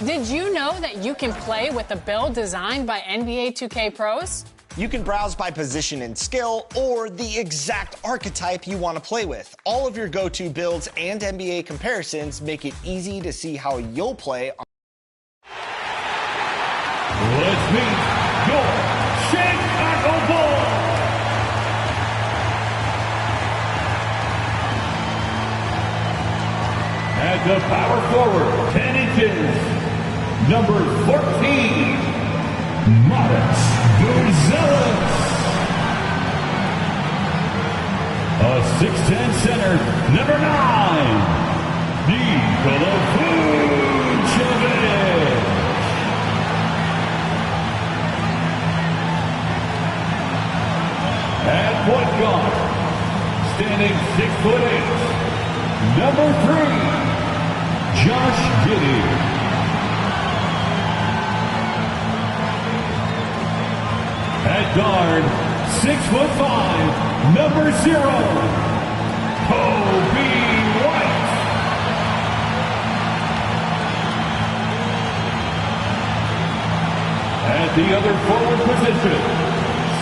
Did you know that you can play with a build designed by NBA 2K pros? You can browse by position and skill or the exact archetype you want to play with. All of your go-to builds and NBA comparisons make it easy to see how you'll play. Let's meet your Chicago Bulls. At the power forward, 10 inches, number 14, Matas Buzelis. A 6'10 center, number 9, Nikola Vucevic. At point guard, standing 6'8", number 3, Josh Giddey. At guard, 6'5", number 0, Kobe White. At the other forward position,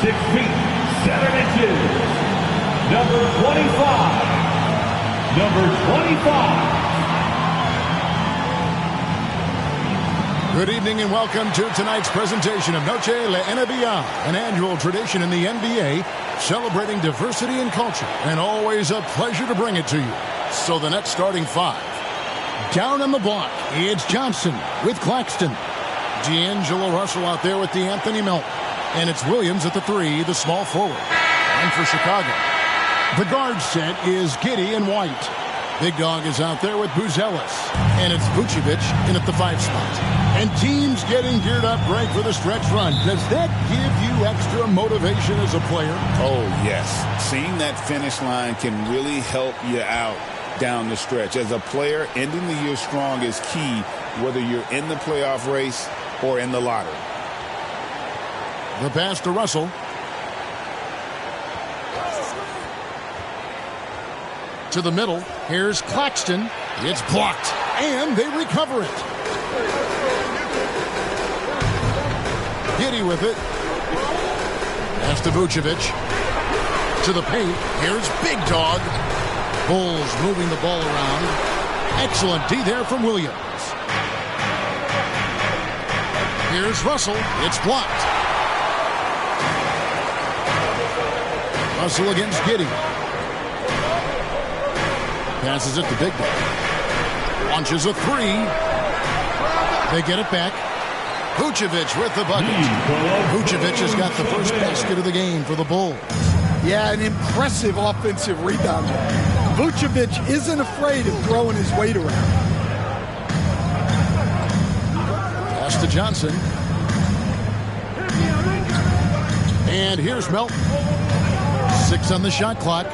6 feet, 7 inches, number 25, number 25. Good evening and welcome to tonight's presentation of Noche La NBA, an annual tradition in the NBA celebrating diversity and culture, and always a pleasure to bring it to you. So the Nets starting 5. Down on the block, it's Johnson with Claxton. D'Angelo Russell out there with DeAnthony Melton. And it's Williams at the 3, the small forward. And for Chicago, the guard set is Giddey and White. Big Dog is out there with Buzelis. And it's Vucevic in at the 5 spot. And teams getting geared up, Greg, for the stretch run. Does that give you extra motivation as a player? Oh, yes. Seeing that finish line can really help you out down the stretch. As a player, ending the year strong is key, whether you're in the playoff race or in the lottery. The pass to Russell. To the middle. Here's Claxton. It's blocked. And they recover it. Giddey with it. Pass to Vucevic. To the paint. Here's Big Dog. Bulls moving the ball around. Excellent D there from Williams. Here's Russell. It's blocked. Russell against Giddey. Passes it to Big Dog. Launches a 3. They get it back. Vucevic with the bucket. Vucevic has got the first basket of the game for the Bulls. Yeah, an impressive offensive rebound. Vucevic isn't afraid of throwing his weight around. Pass to Johnson. And here's Melton. 6 on the shot clock.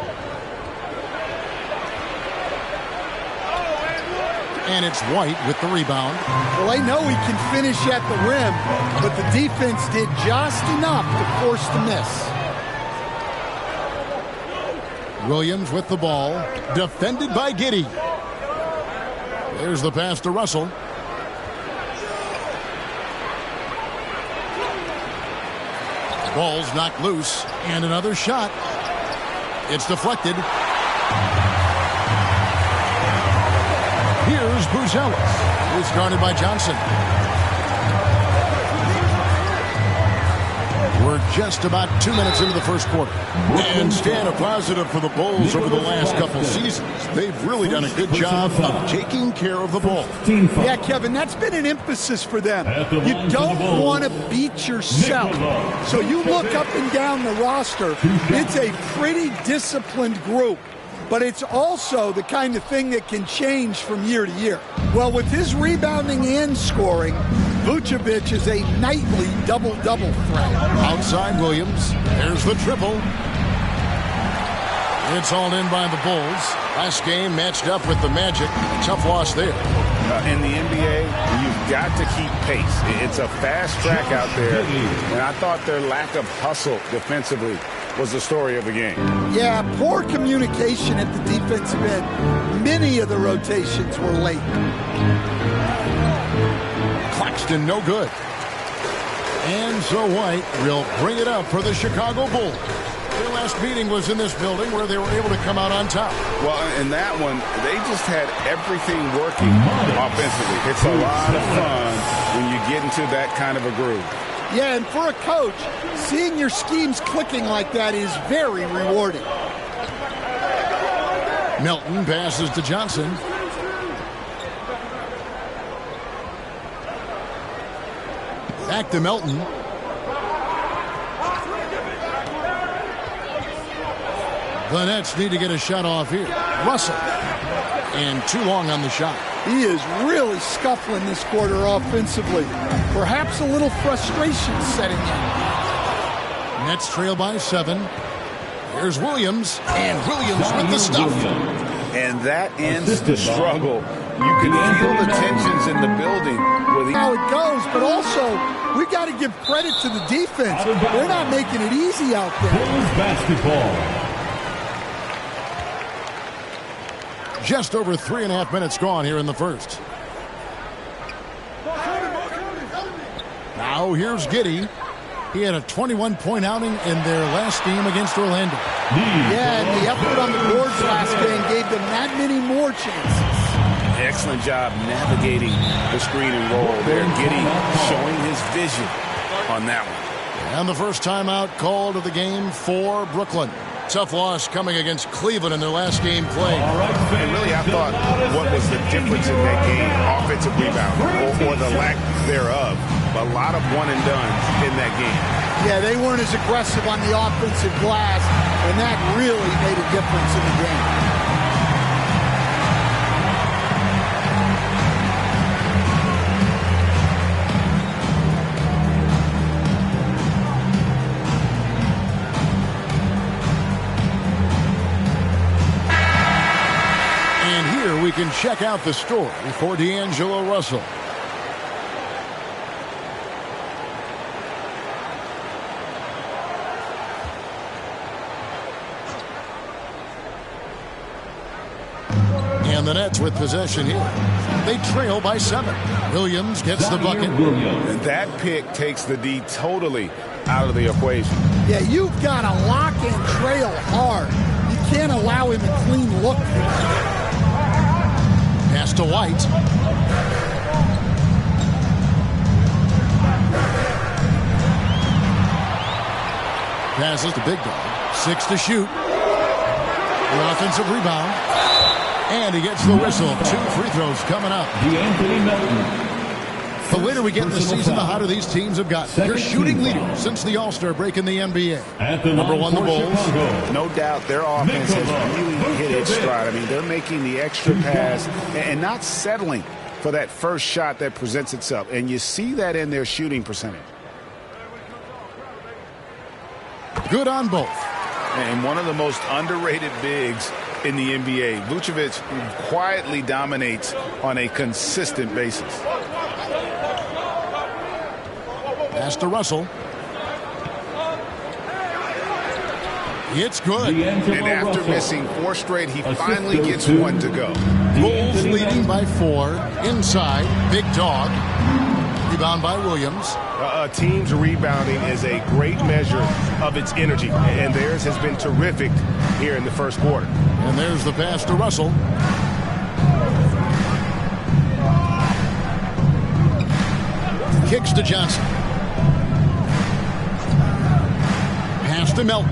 And it's White with the rebound. Well, they know he can finish at the rim, but the defense did just enough to force the miss. Williams with the ball. Defended by Giddey. There's the pass to Russell. Ball's knocked loose. And another shot. It's deflected. Here's Buzelis. Who's guarded by Johnson. We're just about 2 minutes into the first quarter. And Stan, a positive for the Bulls over the last couple seasons. They've really done a good job of taking care of the ball. Yeah, Kevin, that's been an emphasis for them. You don't want to beat yourself. So you look up and down the roster, it's a pretty disciplined group. But it's also the kind of thing that can change from year to year. Well, with his rebounding and scoring, Vucevic is a nightly double-double threat. Outside Williams. There's the triple. It's hauled in by the Bulls. Last game matched up with the Magic. Tough loss there. In the NBA, you've got to keep pace. It's a fast track out there. And I thought their lack of hustle defensively was the story of the game. Yeah, poor communication at the defensive end. Many of the rotations were late. Paxton, no good. And so White will bring it up for the Chicago Bulls. Their last meeting was in this building where they were able to come out on top. Well, in that one, they just had everything working offensively. It's a lot of fun when you get into that kind of a groove. Yeah, and for a coach, seeing your schemes clicking like that is very rewarding. Melton passes to Johnson. Back to Melton. The Nets need to get a shot off here. Russell. And too long on the shot. He is really scuffling this quarter offensively. Perhaps a little frustration setting in. Nets trail by 7. Here's Williams. And Williams with the stuff. And that ends the struggle. You can feel the tensions in the building. How it goes, but also we got to give credit to the defense. They're not making it easy out there. Bulls basketball. Just over 3.5 minutes gone here in the first. Now here's Giddey. He had a 21-point outing in their last game against Orlando. Yeah, and the effort on the boards last game gave them that many more chances. Excellent job navigating the screen and roll there. Giddey showing his vision on that one. And the first timeout called of the game for Brooklyn. Tough loss coming against Cleveland in their last game played. And really, I thought what was the difference in that game? Offensive rebound or the lack thereof. A lot of one and dones in that game. Yeah, they weren't as aggressive on the offensive glass, and that really made a difference in the game. We can check out the story for D'Angelo Russell. And the Nets with possession here. They trail by 7. Williams gets the bucket. And that pick takes the D totally out of the equation. Yeah, you've got to lock and trail hard. You can't allow him a clean look. Pass to White. Passes to Big Dog. 6 to shoot. The offensive rebound. And he gets the whistle. 2 free throws coming up. D'Anthony Melton. The later we get in the season, the hotter these teams have gotten. They're shooting leaders since the All-Star break in the NBA. Number 1, the Bulls. No doubt their offense has really hit its stride. I mean, they're making the extra pass and not settling for that first shot that presents itself. And you see that in their shooting percentage. Good on both. And one of the most underrated bigs in the NBA. Vucevic quietly dominates on a consistent basis. Pass to Russell. It's good. And after missing 4 straight, he finally gets 1 to go. Bulls leading by 4. Inside, Big Dog. Rebound by Williams. A team's rebounding is a great measure of its energy, and theirs has been terrific here in the first quarter. And there's the pass to Russell. Kicks to Johnson. Pass to Melton.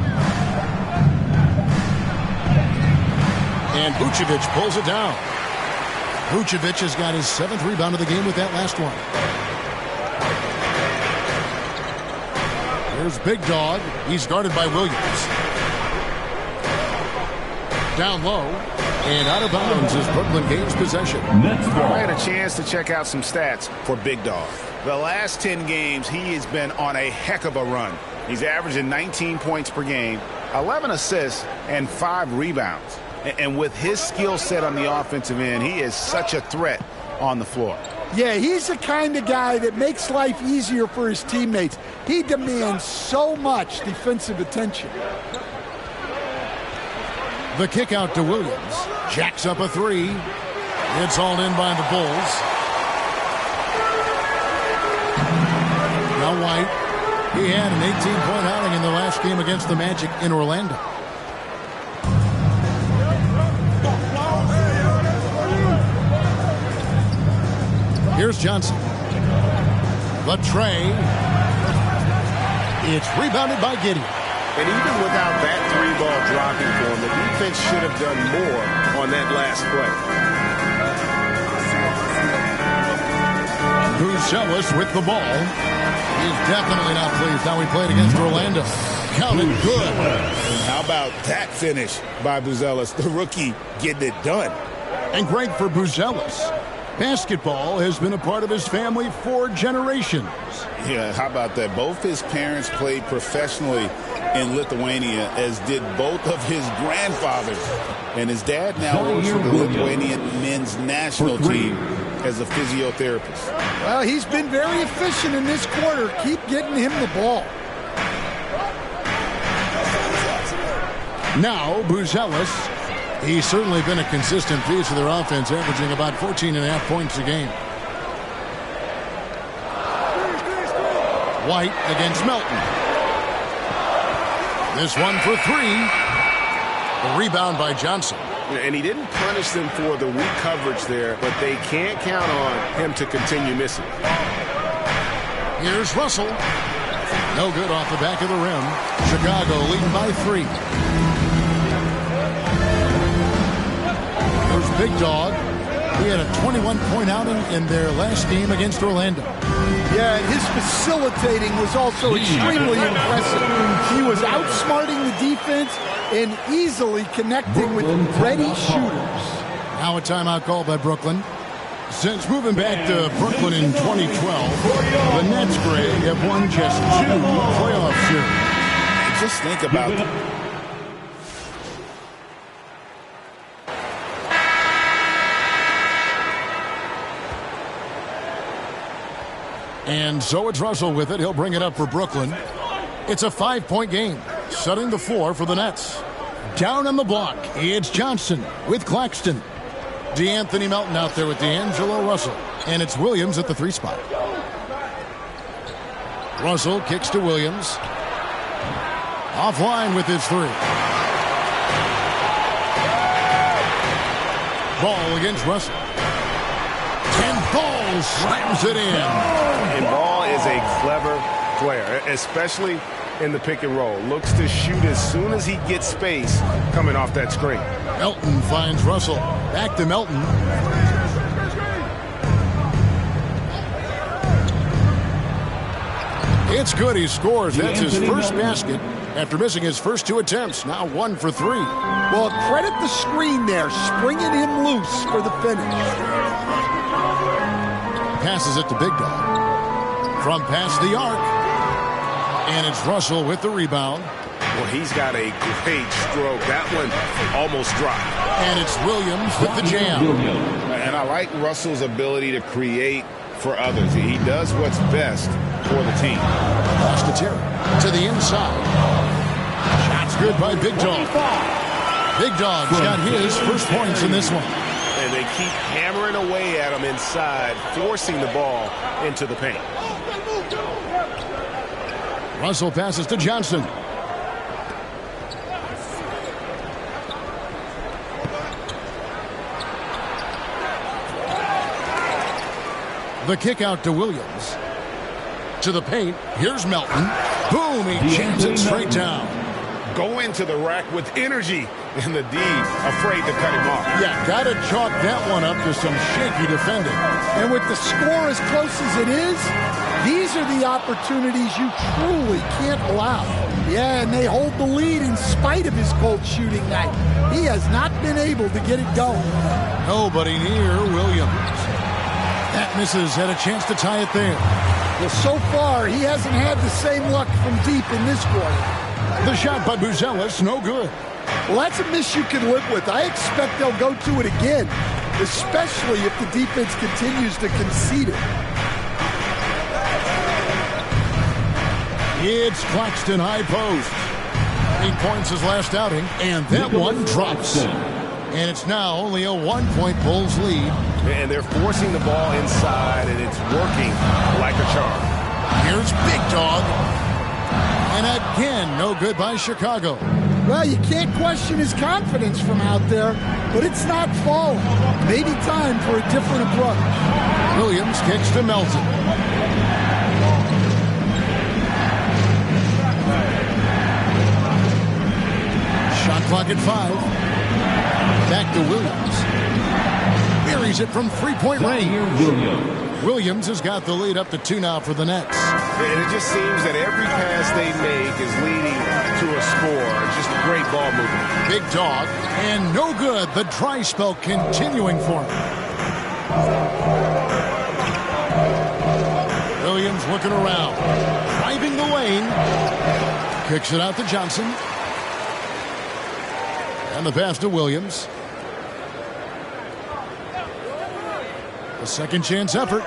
And Vucevic pulls it down. Vucevic has got his 7th rebound of the game with that last one. There's Big Dog. He's guarded by Williams. Down low. And out of bounds as Brooklyn gains possession. I had a chance to check out some stats for Big Dog. The last 10 games, he has been on a heck of a run. He's averaging 19 points per game, 11 assists, and 5 rebounds. And with his skill set on the offensive end, he is such a threat on the floor. Yeah, he's the kind of guy that makes life easier for his teammates. He demands so much defensive attention. The kick out to Williams. Jacks up a 3. It's hauled in by the Bulls. Now White. He had an 18-point outing in the last game against the Magic in Orlando. Here's Johnson. The tray. It's rebounded by Gideon. And even without that three-ball dropping for him, the defense should have done more on that last play. Buzelis with the ball. He's definitely not pleased how he played against Orlando. Counted good. How about that finish by Buzelis, the rookie getting it done? And great for Buzelis. Basketball has been a part of his family for generations. Yeah, how about that? Both his parents played professionally in Lithuania, as did both of his grandfathers. And his dad now works for the Lithuanian men's national team as a physiotherapist. Well, he's been very efficient in this quarter. Keep getting him the ball. Now, Buzelis. He's certainly been a consistent piece of their offense, averaging about 14.5 points a game. White against Melton. This one for three. The rebound by Johnson. And he didn't punish them for the weak coverage there, but they can't count on him to continue missing. Here's Russell. No good off the back of the rim. Chicago leading by 3. There's Big Dog. He had a 21-point outing in their last game against Orlando. Yeah, and his facilitating was also extremely impressive. He was outsmarting the defense and easily connecting with ready shooters. Now a timeout called by Brooklyn. Since moving back to Brooklyn in 2012, the Nets, Greg, have won just 2 playoff series. Just think about it. And so it's Russell with it. He'll bring it up for Brooklyn. It's a 5-point game, setting the floor for the Nets. Down on the block, it's Johnson with Claxton. DeAnthony Melton out there with D'Angelo Russell. And it's Williams at the 3 spot. Russell kicks to Williams. Offline with his 3. Ball against Russell. And Ball slams it in. And Ball is a clever player, especially in the pick and roll. Looks to shoot as soon as he gets space coming off that screen. Melton finds Russell. Back to Melton. It's good. He scores. That's his first basket after missing his first 2 attempts. Now 1 for 3. Well, credit the screen there, springing him loose for the finish. Passes it to Big Dog. From past the arc. And it's Russell with the rebound. Well, he's got a great stroke. That one almost dropped. And it's Williams with the jam. And I like Russell's ability to create for others. He does what's best for the team. Pass to Terry. To the inside. Shots good by Big Dog. Big Dog's got his first points in this one. And they keep hammering away at him inside, forcing the ball into the paint. Russell passes to Johnson. The kick out to Williams. To the paint. Here's Melton. Boom, he jams it straight down. Go into the rack with energy. And the D afraid to cut him off. Yeah, got to chalk that one up to some shaky defending. And with the score as close as it is, these are the opportunities you truly can't allow. Yeah, and they hold the lead in spite of his cold shooting night. He has not been able to get it going. Nobody near Williams. That misses, had a chance to tie it there. Well, so far, he hasn't had the same luck from deep in this quarter. The shot by Buzelis, no good. Well, that's a miss you can live with. I expect they'll go to it again, especially if the defense continues to concede it. It's Claxton high post. 8 points his last outing, and that one drops. And it's now only a 1-point Bulls lead. And they're forcing the ball inside, and it's working like a charm. Here's Big Dog. And again, no good by Chicago. Well, you can't question his confidence from out there, but it's not falling. Maybe time for a different approach. Williams kicks to Melton. Shot clock at 5. Back to Williams. Buries it from three-point range. Williams has got the lead up to 2 now for the Nets. And it just seems that every pass they make is leading to a score. Just a great ball movement. Big Dog. And no good. The dry spell continuing for him. Williams looking around. Driving the lane. Kicks it out to Johnson. And the pass to Williams. A second chance effort.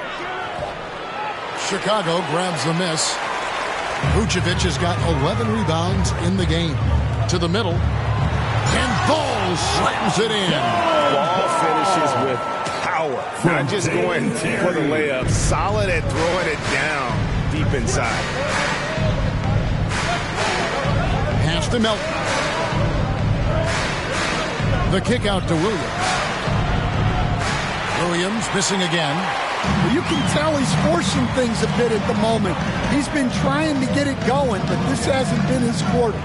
Chicago grabs the miss. Vucevic has got 11 rebounds in the game. To the middle. And Ball slams it in. Ball finishes with power. Not just going for the layup. Solid at throwing it down deep inside. Pass to Melton. The kick out to Williams. Williams missing again. Well, you can tell he's forcing things a bit at the moment. He's been trying to get it going, but this hasn't been his quarter.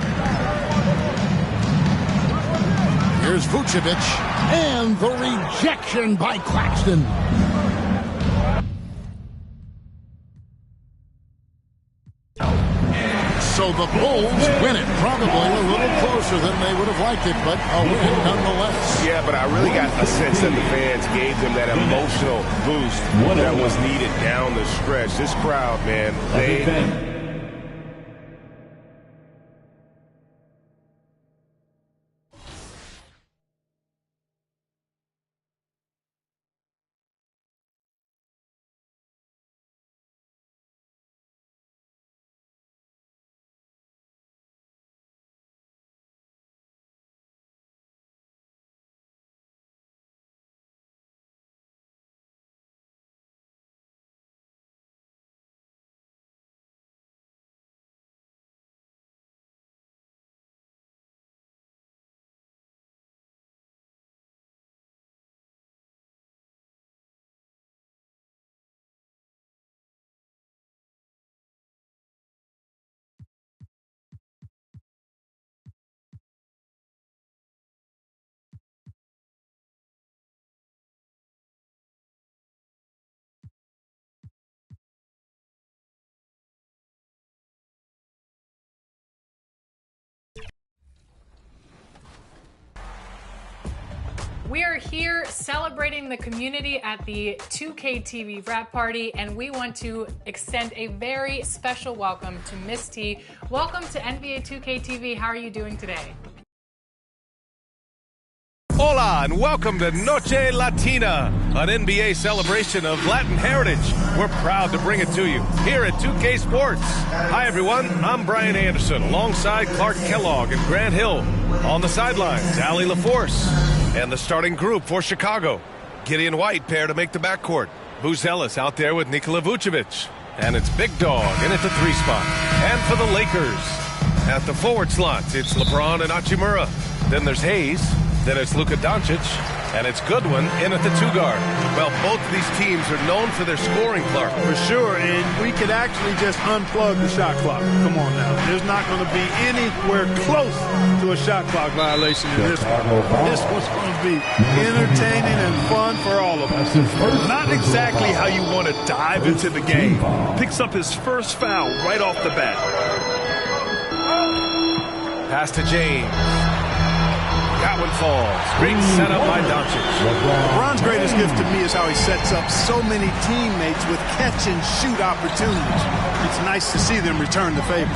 Here's Vucevic, and the rejection by Claxton. So the Bulls win it. Probably a little closer than they would have liked it, but a win nonetheless. Yeah, but I really got a sense that the fans gave them that emotional boost that was needed down the stretch. This crowd, man, they... We are here celebrating the community at the 2K TV wrap party, and we want to extend a very special welcome to Miss T. Welcome to NBA 2K TV. How are you doing today? Hola, and welcome to Noche Latina, an NBA celebration of Latin heritage. We're proud to bring it to you here at 2K Sports. Hi, everyone. I'm Brian Anderson, alongside Clark Kellogg and Grant Hill. On the sidelines, Allie LaForce. And the starting group for Chicago. Gideon White pair to make the backcourt. Booz Ellis out there with Nikola Vucevic. And it's Big Dog in at the 3 spot. And for the Lakers, at the forward slot, it's LeBron and Hachimura. Then there's Hayes. Then it's Luka Doncic. And it's Goodwin in at the 2 guard. Well, both of these teams are known for their scoring, Clark. For sure, and we could actually just unplug the shot clock. Come on now. There's not going to be anywhere close to a shot clock violation in this one. This one's going to be entertaining and fun for all of us. Not exactly how you want to dive into the game. Picks up his first foul right off the bat. Pass to James. That one falls. Great setup by Doncic. LeBron's greatest gift to me is how he sets up so many teammates with catch-and-shoot opportunities. It's nice to see them return the favor.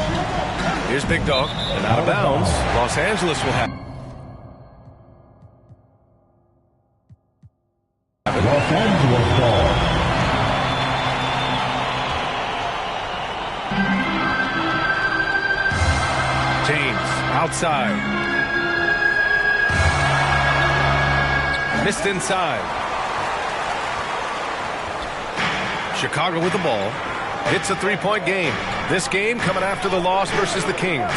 Here's Big Dog, and out of bounds. Los Angeles will have Los Angeles ball. James outside. Missed inside. Chicago with the ball. It's a three-point game. This game coming after the loss versus the Kings.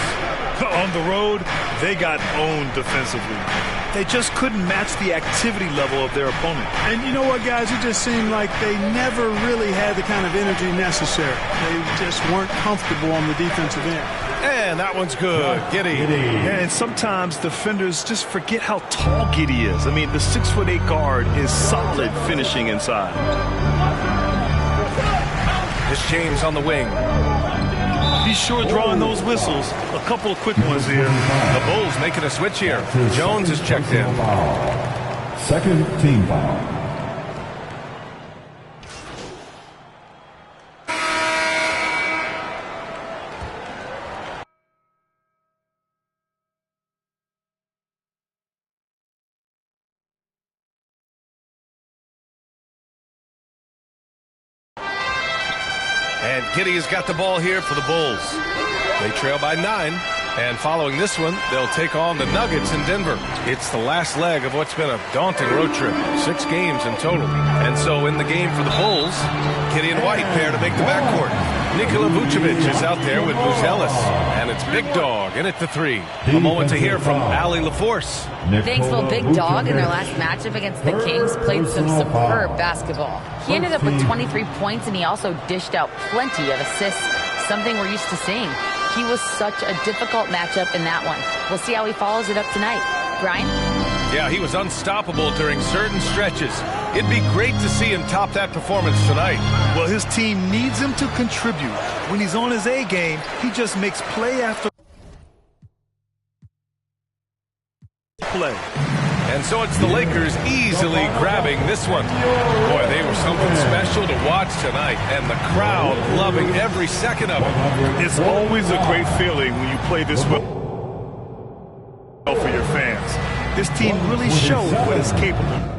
On the road, they got owned defensively. They just couldn't match the activity level of their opponent. And you know what, guys? It just seemed like they never really had the kind of energy necessary. They just weren't comfortable on the defensive end. And that one's good. Giddey. Yeah, and sometimes defenders just forget how tall Giddey is. I mean, the 6'8" guard is solid finishing inside. It's James on the wing. He's sure drawing those whistles. A couple of quick ones here. The Bulls making a switch here. Jones is checked in. Second team foul. And Giddey has got the ball here for the Bulls. They trail by 9. And following this one, they'll take on the Nuggets in Denver. It's the last leg of what's been a daunting road trip. 6 games in total. And so in the game for the Bulls, Giddey and White pair to make the backcourt. Nikola Vucevic is out there with Buzelis. And it's Big Dog in at the 3. A moment to hear from Allie LaForce. Thanks, well, Big Dog in their last matchup against the Kings played some superb basketball. He ended up with 23 points, and he also dished out plenty of assists, something we're used to seeing. He was such a difficult matchup in that one. We'll see how he follows it up tonight. Brian? Yeah, he was unstoppable during certain stretches. It'd be great to see him top that performance tonight. Well, his team needs him to contribute. When he's on his A game, he just makes play after play. And so it's the Lakers easily grabbing this one. Boy, they were something special to watch tonight, and the crowd loving every second of it. It's always a great feeling when you play this well for your fans. This team really showed what it's capable of.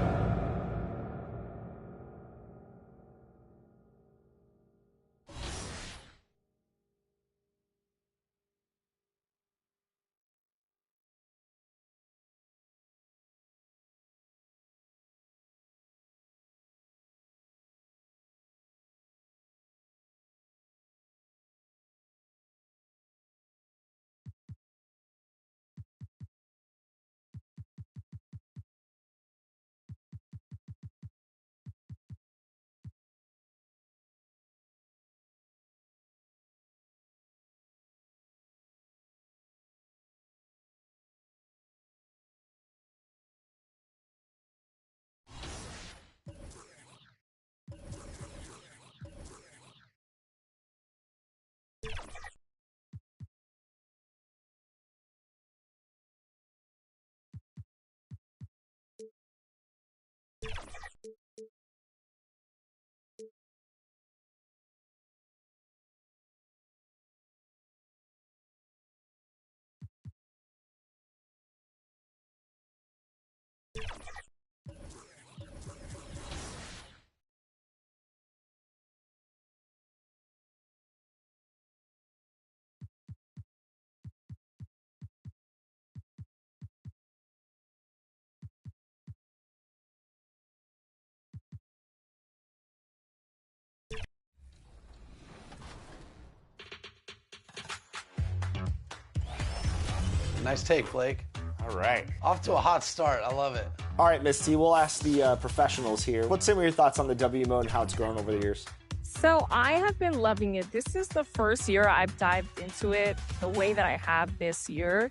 Nice take, Blake. All right. Off to a hot start. I love it. All right, Miss T, we'll ask the professionals here. What's some of your thoughts on the W mode and how it's grown over the years? So I have been loving it. This is the first year I've dived into it the way that I have this year.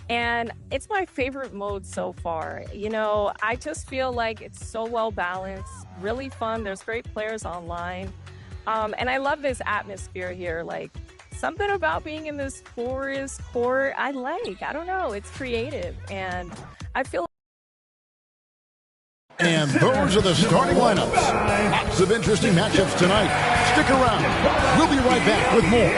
And it's my favorite mode so far. You know, I just feel like it's so well balanced, really fun. There's great players online. And I love this atmosphere here. Like, something about being in this forest court, I like. I don't know. It's creative. And I feel. And those are the starting lineups. Lots of interesting matchups tonight. Stick around. We'll be right back with more.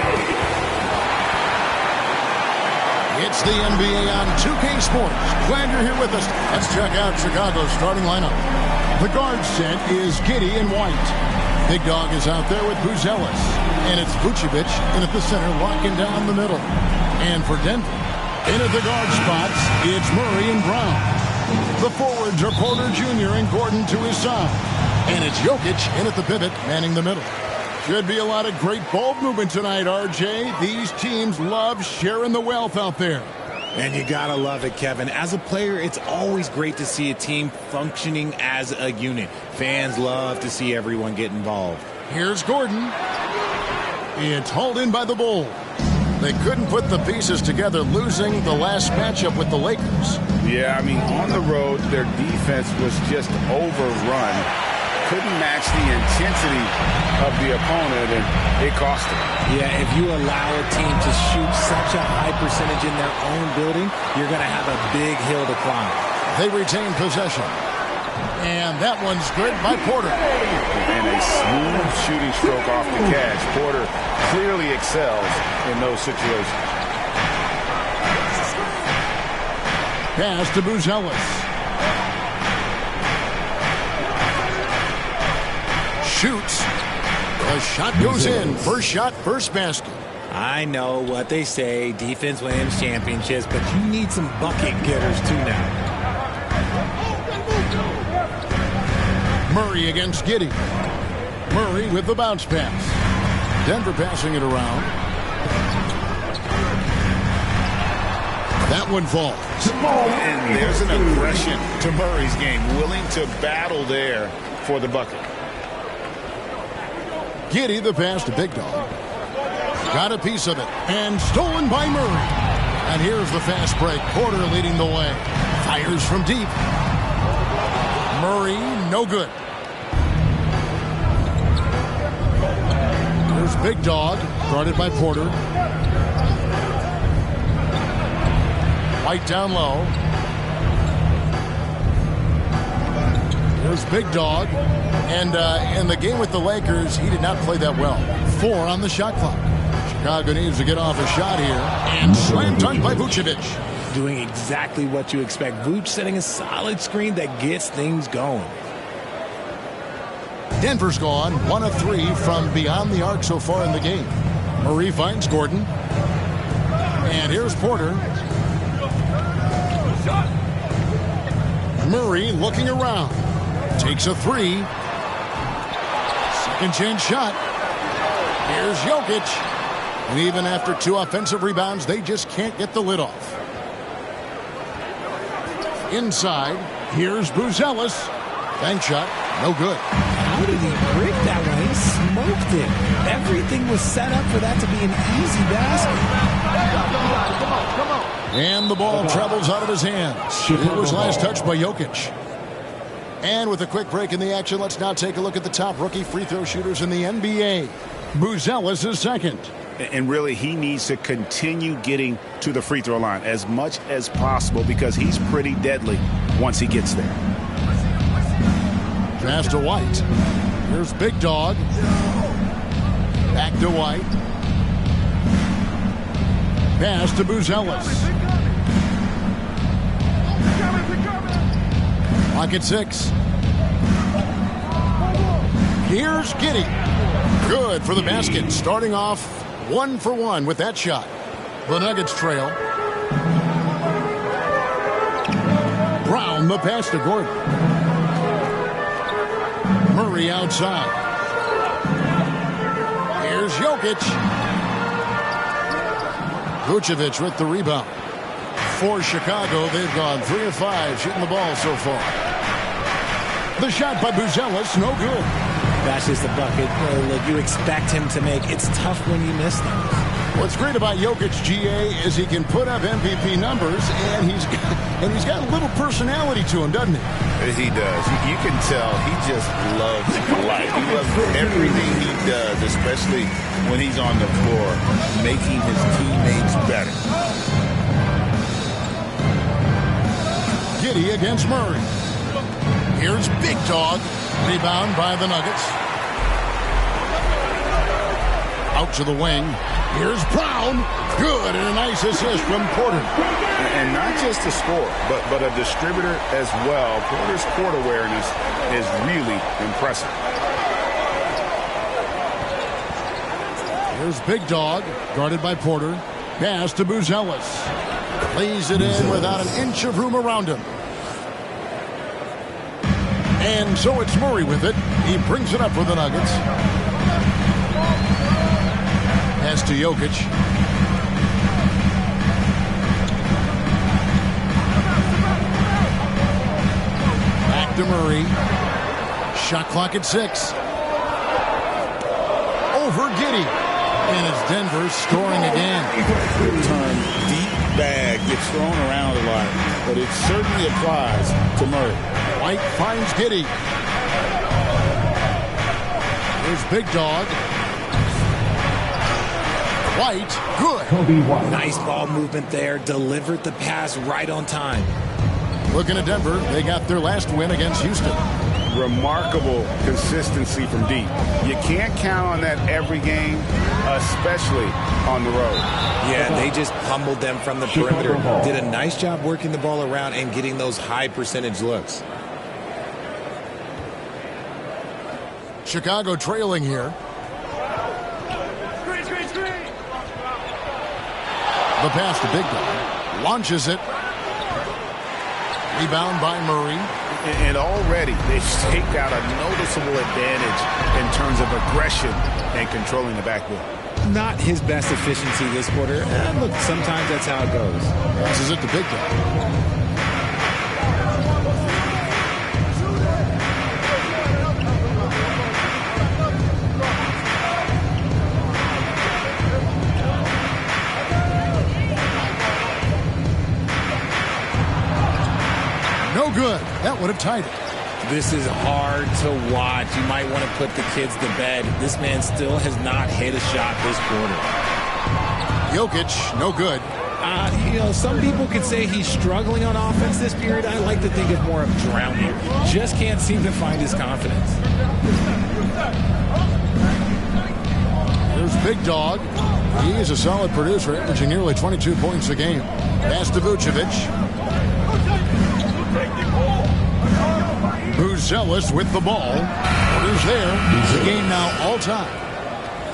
It's the NBA on 2K Sports. Glad you're here with us. Let's check out Chicago's starting lineup. The guard set is Giddey and White. Big Dog is out there with Buzelis. And it's Vucevic in at the center, locking down the middle. And for Denver, in at the guard spots, it's Murray and Brown. The forwards are Porter Jr. and Gordon to his side. And it's Jokic in at the pivot, manning the middle. Should be a lot of great ball movement tonight, RJ. These teams love sharing the wealth out there. And you gotta love it, Kevin. As a player, it's always great to see a team functioning as a unit. Fans love to see everyone get involved. Here's Gordon. It's hauled in by the Bulls. They couldn't put the pieces together, losing the last matchup with the Lakers. Yeah, I mean, on the road, their defense was just overrun. Couldn't match the intensity of the opponent, and it cost them. Yeah, if you allow a team to shoot such a high percentage in their own building, you're going to have a big hill to climb. They retain possession. And that one's good by Porter. And a smooth shooting stroke off the catch. Porter clearly excels in those situations. Pass to Buzelis. Shoots. The shot goes in. First shot, first basket. I know what they say, defense wins championships, but you need some bucket getters too now. Murray against Giddey. Murray with the bounce pass. Denver passing it around. That one falls. And there's an aggression to Murray's game, willing to battle there for the bucket. Giddey the pass to Big Dog. Got a piece of it. And stolen by Murray. And here's the fast break. Porter leading the way. Fires from deep. Murray, no good. There's Big Dog, guarded by Porter. White down low. There's Big Dog. And in the game with the Lakers, he did not play that well. 4 on the shot clock. Chicago needs to get off a shot here. And slam dunk by Vucevic. Doing exactly what you expect. Vuce setting a solid screen that gets things going. Denver's gone 1 of 3 from beyond the arc so far in the game. Murray finds Gordon. And here's Porter. Murray looking around. Takes a 3. Second chance shot. Here's Jokic. And even after 2 offensive rebounds, they just can't get the lid off. Inside, here's Buzelis. Bank shot, no good. How did he break that one? He smoked it. Everything was set up for that to be an easy basket. And the ball travels out of his hands. It was last touched by Jokic. And with a quick break in the action, let's now take a look at the top rookie free throw shooters in the NBA. Buzelis is second. And really, he needs to continue getting to the free throw line as much as possible because he's pretty deadly once he gets there. Pass to White. Here's Big Dog. Back to White. Pass to Buzelis. Lock at 6. Here's Giddey. Good for the basket. Starting off 1 for 1 with that shot. The Nuggets trail. Brown the pass to Gordon. Murray outside. Here's Jokic. Vucevic with the rebound. For Chicago, they've gone 3 of 5 shooting the ball so far. The shot by Buzelis, no good. That's just a bucket look you expect him to make. It's tough when you miss them. What's great about Jokic, GA, is he can put up MVP numbers, and he's got a little personality to him, doesn't he? He does. You can tell he just loves life. He loves everything he does, especially when he's on the floor, making his teammates better. Giddey against Murray. Here's Big Dog. Rebound by the Nuggets. Out to the wing. Here's Brown. Good, and a nice assist from Porter. And not just a scorer, but a distributor as well. Porter's court awareness is really impressive. Here's Big Dog, guarded by Porter. Pass to Buzelis. Lays it in without an inch of room around him. And so it's Murray with it. He brings it up for the Nuggets. Pass to Jokic. Back to Murray. Shot clock at 6. Over Giddey. And it's Denver scoring again. Term deep bag gets thrown around a lot, but it certainly applies to Murray. White finds Giddey. Here's Big Dog. White, good. Nice ball movement there. Delivered the pass right on time. Looking at Denver, they got their last win against Houston. Remarkable consistency from deep. You can't count on that every game, especially on the road. Yeah, they just pummeled them from the perimeter. Did a nice job working the ball around and getting those high percentage looks. Chicago trailing here. The pass to Big Dog. Launches it. Rebound by Murray. And already they've staked out a noticeable advantage in terms of aggression and controlling the backboard. Not his best efficiency this quarter. Look, sometimes that's how it goes. Passes it to Big Dog. No good. That would have tied it. This is hard to watch. You might want to put the kids to bed. This man still has not hit a shot this quarter. Jokic, no good. Some people could say he's struggling on offense this period. I like to think of more of drowning. Just can't seem to find his confidence. There's Big Dog. He is a solid producer, averaging nearly 22 points a game. Pass to Vucevic. Buzelis with the ball. Orders there. The game now all time.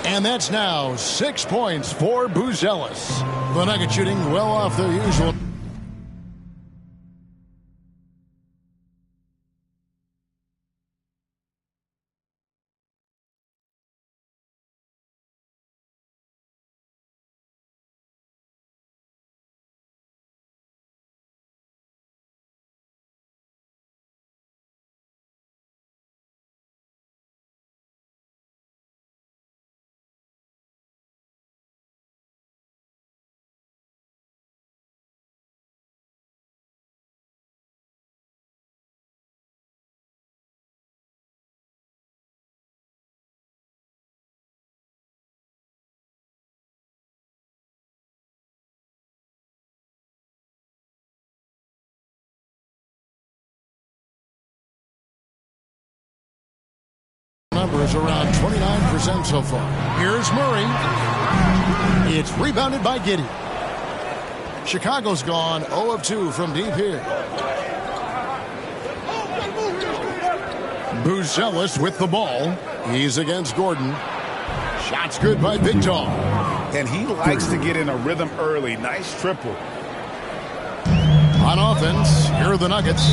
And that's now 6 points for Buzelis. The Nuggets shooting well off their usual. Numbers around 29% so far. Here's Murray. It's rebounded by Giddey. Chicago's gone 0 of 2 from deep here. Buzelis with the ball. He's against Gordon. Shot's good by Big Dog. And he likes to get in a rhythm early. Nice triple. On offense, here are the Nuggets.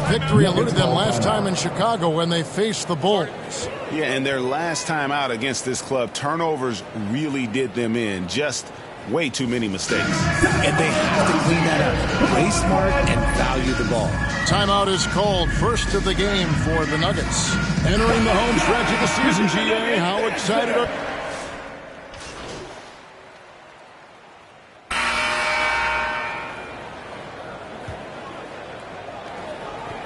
Victory eluded them last time in Chicago when they faced the Bulls. Yeah, and their last time out against this club, turnovers really did them in. Just way too many mistakes. And they have to clean that up. Play smart and value the ball. Timeout is called. First of the game for the Nuggets. Entering the home stretch of the season, GA. How excited are...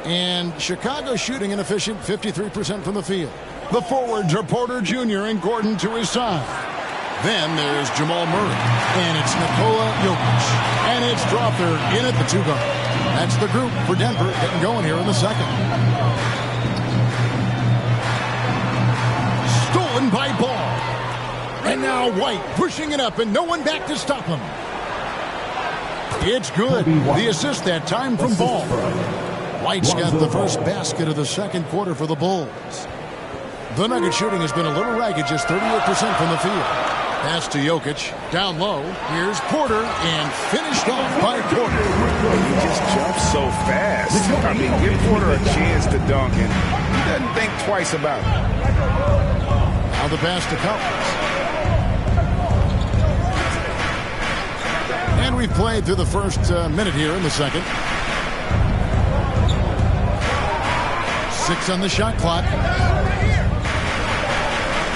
And Chicago shooting an efficient 53% from the field. The forwards are Porter Jr. and Gordon to his side. Then there's Jamal Murray. And it's Nikola Jokic. And it's Dropper in at the 2-guard. That's the group for Denver getting going here in the second. Stolen by Ball. And now White pushing it up and no one back to stop him. It's good. The assist that time from Ball. White's got the first basket of the second quarter for the Bulls. The Nugget shooting has been a little ragged, just 38% from the field. Pass to Jokic, down low. Here's Porter, and finished off by Porter. He just jumps so fast. I mean, give Porter a chance to dunk, and he doesn't think twice about it. Now the pass to Collins. And we've played through the first minute here in the second. 6 on the shot clock.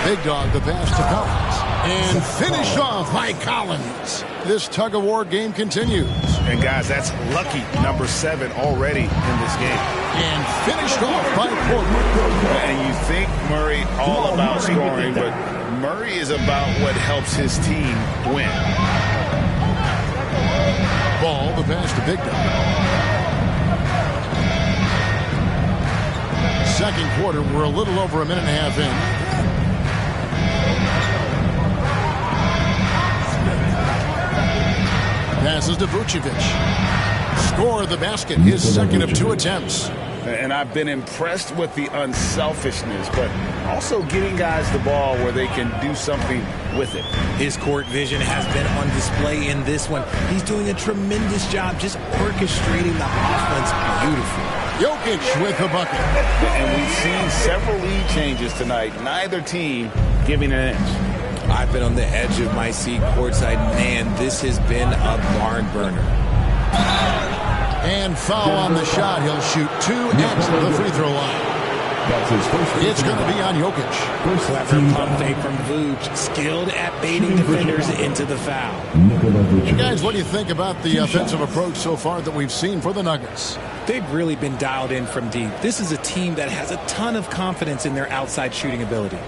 Big Dog, the pass to Collins. And finished off by Collins. This tug-of-war game continues. And, guys, that's lucky number 7 already in this game. And finished off by Porter. And you think Murray all about scoring, but Murray is about what helps his team win. Ball, the pass to Big Dog. Second quarter, we're a little over a minute and a half in. Passes to Vucevic. Score the basket, his second of 2 attempts. And I've been impressed with the unselfishness, but also getting guys the ball where they can do something with it. His court vision has been on display in this one. He's doing a tremendous job just orchestrating the offense beautifully. Jokic with the bucket. And we've seen several lead changes tonight. Neither team giving an inch. I've been on the edge of my seat courtside. Man, this has been a barn burner. And foul on the shot. He'll shoot 2 at the free throw line. It's going to be on Jokic. Clever pump fake from Vooch. Skilled at baiting defenders into the foul. Guys, what do you think about the offensive approach so far that we've seen for the Nuggets? They've really been dialed in from deep. This is a team that has a ton of confidence in their outside shooting ability.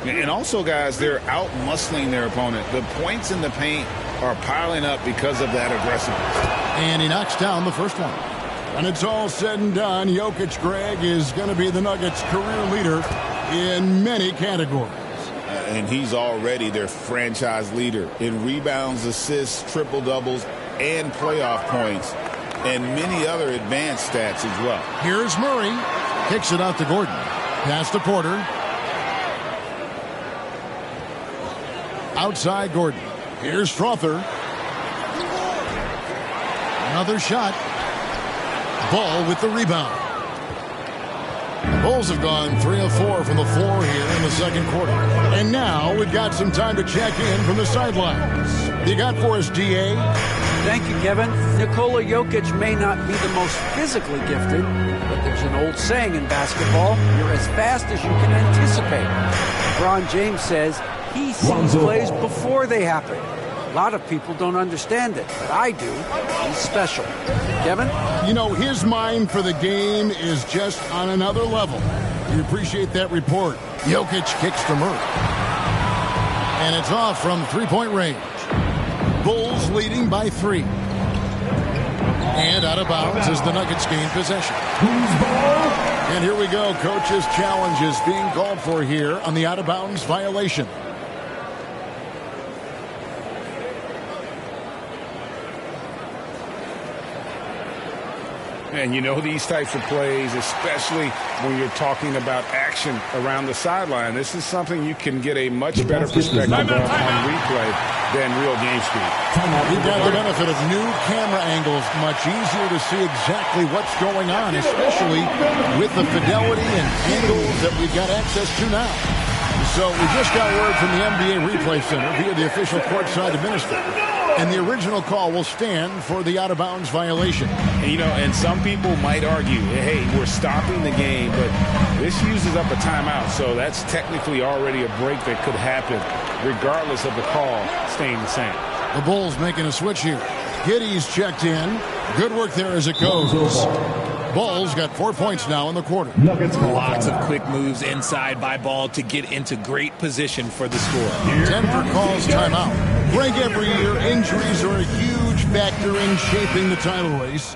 And also, guys, they're out-muscling their opponent. The points in the paint are piling up because of that aggressiveness. And he knocks down the first one. When it's all said and done, Jokic, Greg, is going to be the Nuggets' career leader in many categories. And he's already their franchise leader in rebounds, assists, triple-doubles, and playoff points, and many other advanced stats as well. Here's Murray. Kicks it out to Gordon. Pass to Porter. Outside Gordon. Here's Strother. Another shot. Ball with the rebound. Bulls have gone 3 of 4 from the floor here in the second quarter. And now we've got some time to check in from the sidelines. You got for us, DA? Thank you, Kevin. Nikola Jokic may not be the most physically gifted, but there's an old saying in basketball, you're as fast as you can anticipate. LeBron James says he sees plays before they happen. A lot of people don't understand it, but I do. He's special. Kevin? You know, his mind for the game is just on another level. We appreciate that report. Jokic kicks to Murray. And it's off from three-point range. Bulls leading by 3. And out of bounds as the Nuggets gain possession. And here we go. Coach's challenge is being called for here on the out-of-bounds violation. And you know these types of plays, especially when you're talking about action around the sideline, this is something you can get a much better perspective on replay than real game speed. We've got the benefit of new camera angles, much easier to see exactly what's going on, especially with the fidelity and angles that we've got access to now. So we just got word from the NBA Replay Center via the official courtside administrator. And the original call will stand for the out-of-bounds violation. And, you know, and some people might argue, hey, we're stopping the game, but this uses up a timeout, so that's technically already a break that could happen regardless of the call staying the same. The Bulls making a switch here. Giddey's checked in. Good work there as it goes. Bulls got 4 points now in the quarter. Lots of quick moves inside by Ball to get into great position for the score. Denver calls timeout. Greg, every year, injuries are a huge factor in shaping the title race.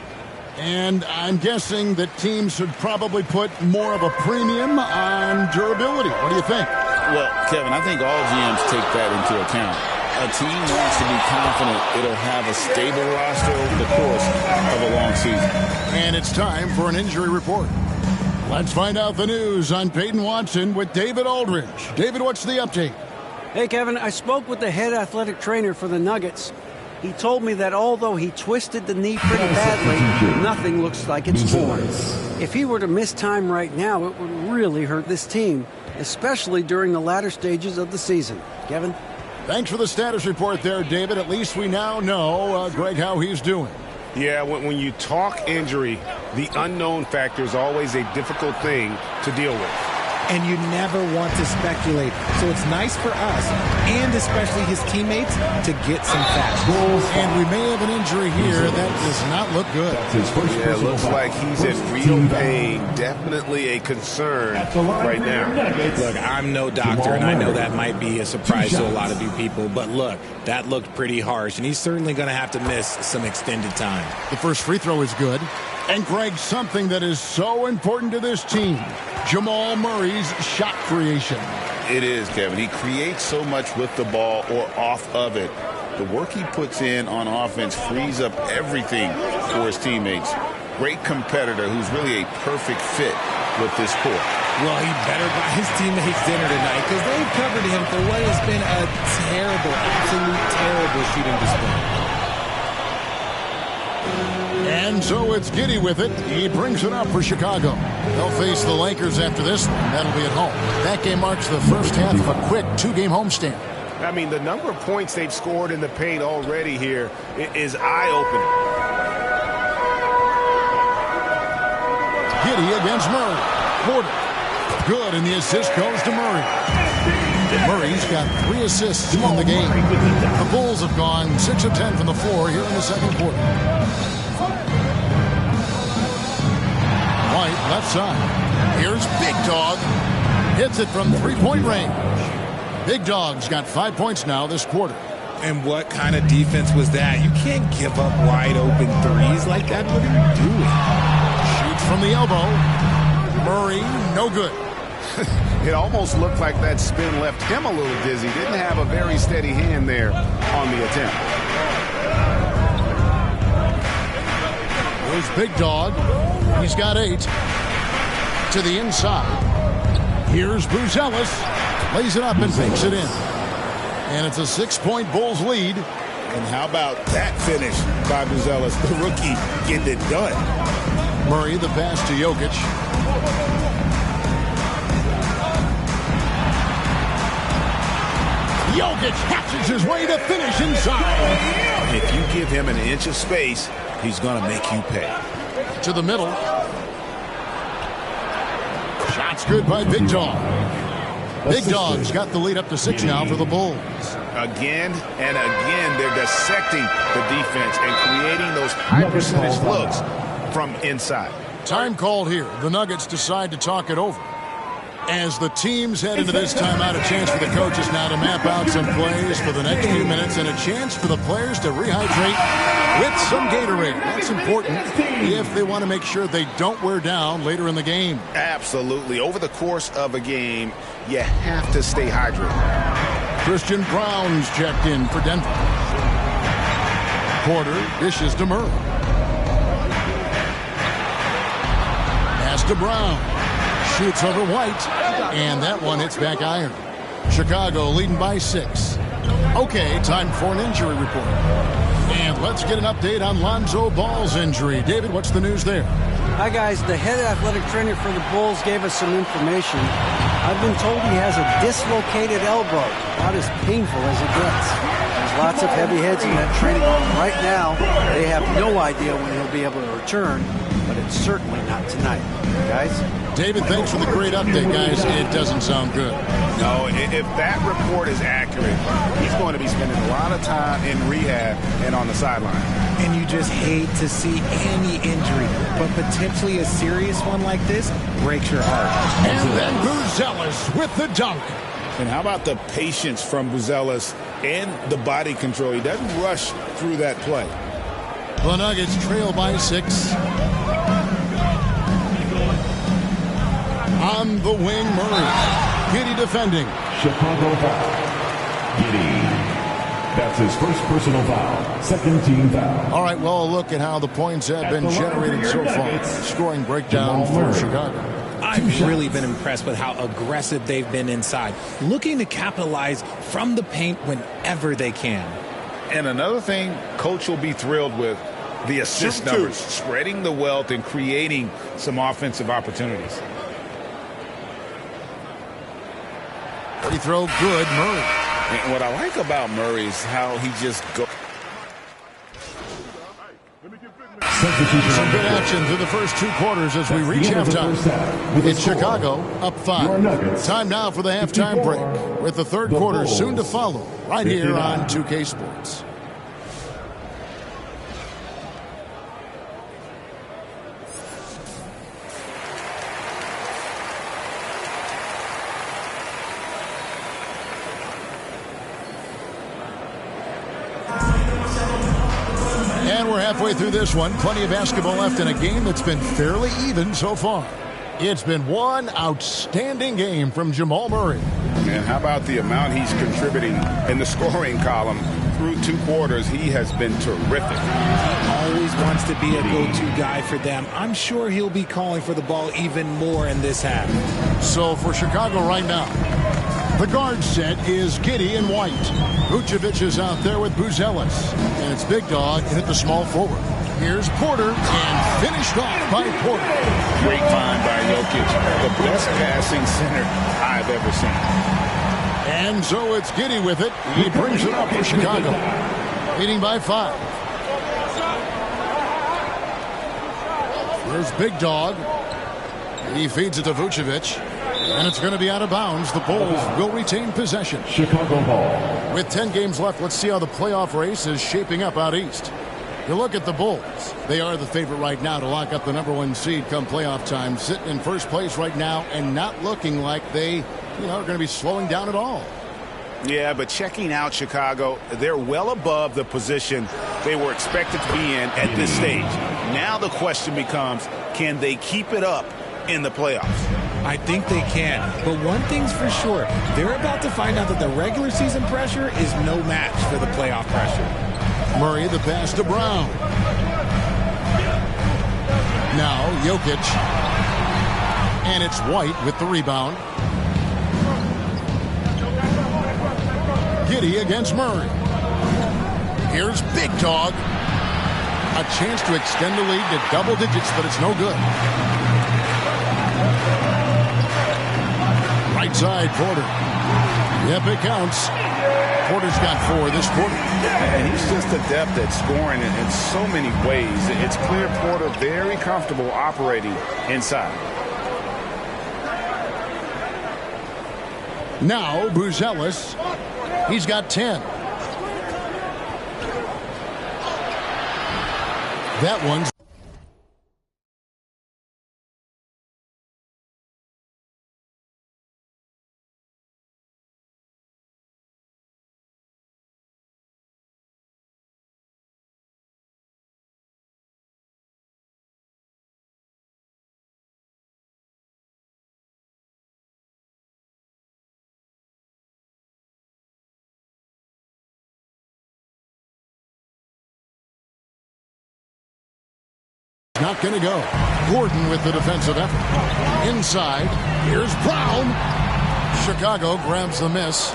And I'm guessing that teams should probably put more of a premium on durability. What do you think? Well, Kevin, I think all GMs take that into account. A team wants to be confident it'll have a stable roster over the course of a long season. And it's time for an injury report. Let's find out the news on Peyton Watson with David Aldridge. David, what's the update? Hey, Kevin, I spoke with the head athletic trainer for the Nuggets. He told me that although he twisted the knee pretty badly, nothing looks like it's torn. If he were to miss time right now, it would really hurt this team, especially during the latter stages of the season. Kevin? Thanks for the status report there, David. At least we now know, Greg, how he's doing. Yeah, when you talk injury, the unknown factor is always a difficult thing to deal with. And you never want to speculate. So it's nice for us, and especially his teammates, to get some facts. And we may have an injury here. That does not look good. Yeah, it looks like he's in real pain. Definitely a concern right now. Look, I'm no doctor, and I know that might be a surprise to a lot of you people. But look, that looked pretty harsh, and he's certainly going to have to miss some extended time. The first free throw is good. And, Greg, something that is so important to this team, Jamal Murray's shot creation. It is, Kevin. He creates so much with the ball or off of it. The work he puts in on offense frees up everything for his teammates. Great competitor who's really a perfect fit with this court. Well, he better buy his teammates dinner tonight because they've covered him for what has been a terrible, absolute terrible shooting display. And so it's Giddey with it. He brings it up for Chicago. They'll face the Lakers after this one. That'll be at home. That game marks the first half of a quick two-game homestand. I mean, the number of points they've scored in the paint already here is eye-opening. Giddey against Murray. Porter. Good, and the assist goes to Murray. Murray's got 3 assists in the game. The Bulls have gone 6 of 10 from the floor here in the second quarter. White, left side. Here's Big Dog. Hits it from three-point range. Big Dog's got 5 points now this quarter. And what kind of defense was that? You can't give up wide-open threes like that. What are you doing? Shoots from the elbow. Murray, no good. It almost looked like that spin left him a little dizzy. Didn't have a very steady hand there on the attempt. Here's Big Dog. He's got 8. To the inside. Here's Buzelis. Lays it up and takes it in. And it's a 6-point Bulls lead. And how about that finish by Buzelis, the rookie, getting it done. Murray, the pass to Jokic. Jokic hatches his way to finish inside. If you give him an inch of space, he's going to make you pay. To the middle. Shots good by Big Dog. Big Dog's got the lead up to 6 now for the Bulls. Again and again, they're dissecting the defense and creating those high percentage looks from inside. Time called here. The Nuggets decide to talk it over. As the teams head into this timeout, a chance for the coaches now to map out some plays for the next few minutes and a chance for the players to rehydrate with some Gatorade. That's important if they want to make sure they don't wear down later in the game. Absolutely. Over the course of a game, you have to stay hydrated. Christian Brown's checked in for Denver. Porter dishes to Murray. Pass to Brown. Shoots over White, and that one hits back iron. Chicago leading by 6. Okay, time for an injury report. And let's get an update on Lonzo Ball's injury. David, what's the news there? Hi, guys. The head athletic trainer for the Bulls gave us some information. I've been told he has a dislocated elbow, about as painful as it gets. There's lots of heavy heads in that training room. Right now, they have no idea when he'll be able to return, but it's certainly not tonight. Guys? David, thanks for the great update, guys. It doesn't sound good. No, if that report is accurate, he's going to be spending a lot of time in rehab and on the sideline. And you just hate to see any injury, but potentially a serious one like this breaks your heart. And then Buzelis with the dunk. And how about the patience from Buzelis and the body control? He doesn't rush through that play. The Nuggets trail by 6. On the wing, Murray. Giddey defending. Chicago foul. Giddey. That's his first personal foul. Second team foul. All right, well, look at how the points have been generated so far. Scoring breakdown for Chicago. I've really been impressed with how aggressive they've been inside, looking to capitalize from the paint whenever they can. And another thing Coach will be thrilled with, the assist numbers, spreading the wealth and creating some offensive opportunities. Free throw good, Murray. And what I like about Murray is how he just goes. Some good action through the first 2 quarters as we reach halftime. It's Chicago up 5. Time now for the halftime break, with the third quarter soon to follow right here on 2K Sports. And we're halfway through this one. Plenty of basketball left in a game that's been fairly even so far. It's been one outstanding game from Jamal Murray. Man, how about the amount he's contributing in the scoring column through 2 quarters? He has been terrific. He always wants to be a go-to guy for them. I'm sure he'll be calling for the ball even more in this half. So for Chicago right now, the guard set is Giddey and White. Vucevic is out there with Buzelis. And it's Big Dog in at the small forward. Here's Porter, and finished off by Porter. Great find by Jokic. The best passing center I've ever seen. And so it's Giddey with it. He brings it up for Chicago. Leading by 5. There's Big Dog. He feeds it to Vucevic. And it's going to be out of bounds. The Bulls will retain possession. Chicago ball. With 10 games left, let's see how the playoff race is shaping up out east. You look at the Bulls. They are the favorite right now to lock up the #1 seed come playoff time. Sitting in first place right now and not looking like they, are going to be slowing down at all. Yeah, but checking out Chicago, they're well above the position they were expected to be in at this stage. Now the question becomes, can they keep it up in the playoffs? I think they can, but one thing's for sure. They're about to find out that the regular season pressure is no match for the playoff pressure. Murray, the pass to Brown. Now Jokic. And it's White with the rebound. Giddey against Murray. Here's Big Dog. A chance to extend the lead to double digits, but it's no good. Right side, Porter. Yep, it counts. Porter's got 4 this quarter. And he's just adept at scoring in so many ways. It's clear Porter very comfortable operating inside. Now, Buzelis. He's got 10. That one's... not going to go. Gordon with the defensive effort. Inside, here's Brown. Chicago grabs the miss.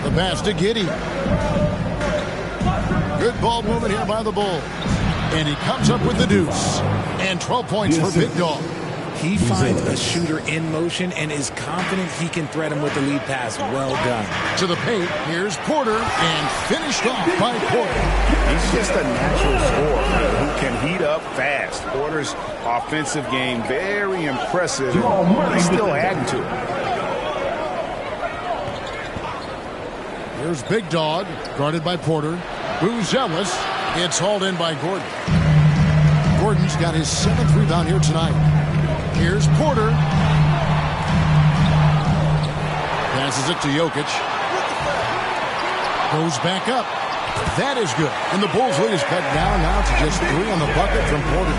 The pass to Giddey. Good ball movement here by the Bulls. And he comes up with the deuce. And 12 points for Big Dog. He finds a shooter in motion and is confident he can thread him with the lead pass. Well done. To the paint, here's Porter, and finished off by Porter. He's just a natural scorer who can heat up fast. Porter's offensive game, very impressive. He's still adding to it. Here's Big Dog, guarded by Porter. Buzelis, it's hauled in by Gordon. Gordon's got his 7th rebound here tonight. Here's Porter. Passes it to Jokic. Goes back up. That is good. And the Bulls' lead is cut down now to just 3 on the bucket from Porter.